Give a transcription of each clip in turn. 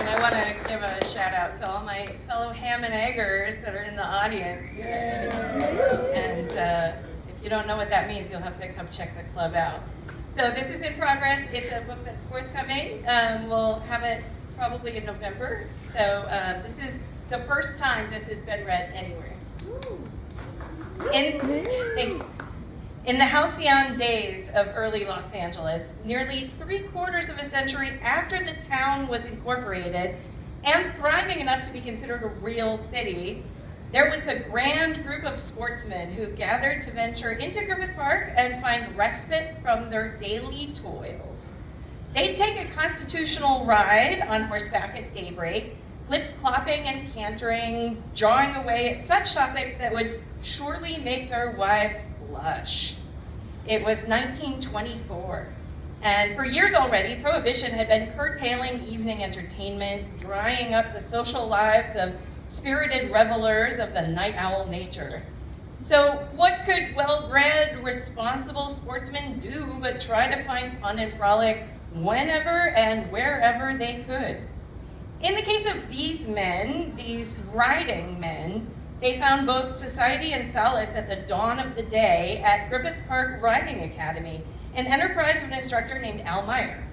And I want to give a shout out to all my fellow ham and eggers that are in the audience today. And if you don't know what that means, you'll have to come check the club out. So this is in progress. It's a book that's forthcoming. We'll have it probably in November. So this is the first time this has been read anywhere. In the halcyon days of early Los Angeles, nearly 3/4 of a century after the town was incorporated and thriving enough to be considered a real city, there was a grand group of sportsmen who gathered to venture into Griffith Park and find respite from their daily toils. They'd take a constitutional ride on horseback at daybreak, clip-clopping and cantering, jawing away at such topics that would surely make their wives blush. It was 1924, and for years already, Prohibition had been curtailing evening entertainment, drying up the social lives of spirited revelers of the night owl nature. So what could well-bred, responsible sportsmen do but try to find fun and frolic whenever and wherever they could? In the case of these men, these riding men, they found both society and solace at the dawn of the day at Griffith Park Riding Academy, an enterprise of an instructor named Al Meyer.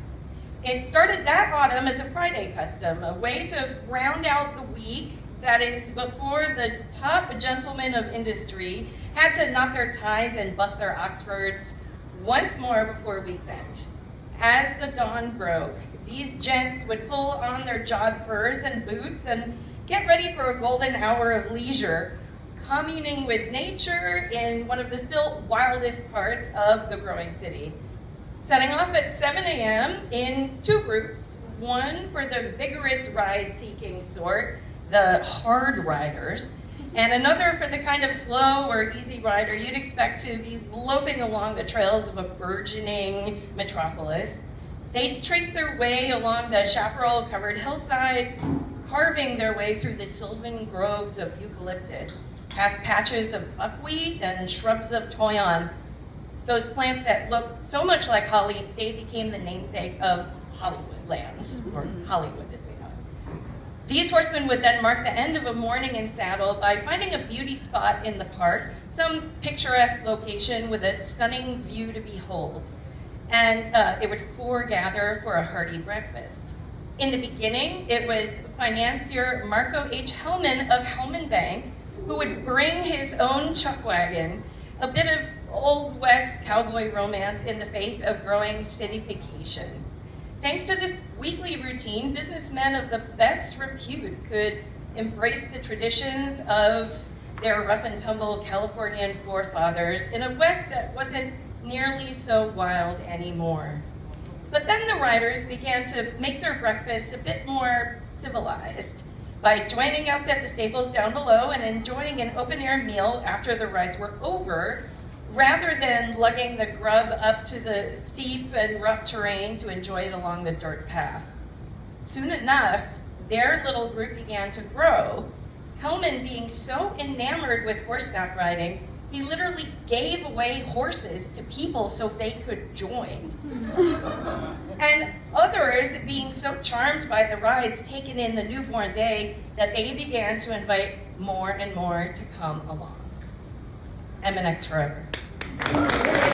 It started that autumn as a Friday custom, a way to round out the week, that is, before the top gentlemen of industry had to knot their ties and buff their Oxfords once more before week's end. As the dawn broke, these gents would pull on their jodhpurs and boots and get ready for a golden hour of leisure, communing with nature in one of the still wildest parts of the growing city. Setting off at 7 a.m. in two groups, one for the vigorous ride-seeking sort, the hard riders, and another for the kind of slow or easy rider you'd expect to be loping along the trails of a burgeoning metropolis. They'd trace their way along the chaparral-covered hillsides, carving their way through the sylvan groves of eucalyptus, past patches of buckwheat and shrubs of toyon. Those plants that look so much like holly, they became the namesake of Hollywood land, or Hollywood as we know it. These horsemen would then mark the end of a morning in saddle by finding a beauty spot in the park, some picturesque location with a stunning view to behold. And they would foregather for a hearty breakfast. In the beginning, it was financier Marco H. Hellman of Hellman Bank who would bring his own chuck wagon, a bit of Old West cowboy romance in the face of growing cityfication. Thanks to this weekly routine, businessmen of the best repute could embrace the traditions of their rough-and-tumble Californian forefathers in a West that wasn't nearly so wild anymore. But then the riders began to make their breakfast a bit more civilized by joining up at the stables down below and enjoying an open-air meal after the rides were over, rather than lugging the grub up to the steep and rough terrain to enjoy it along the dirt path. Soon enough, their little group began to grow. Hellman, being so enamored with horseback riding, he literally gave away horses to people so they could join. And others, being so charmed by the rides taken in the newborn day, that they began to invite more and more to come along. MNX forever.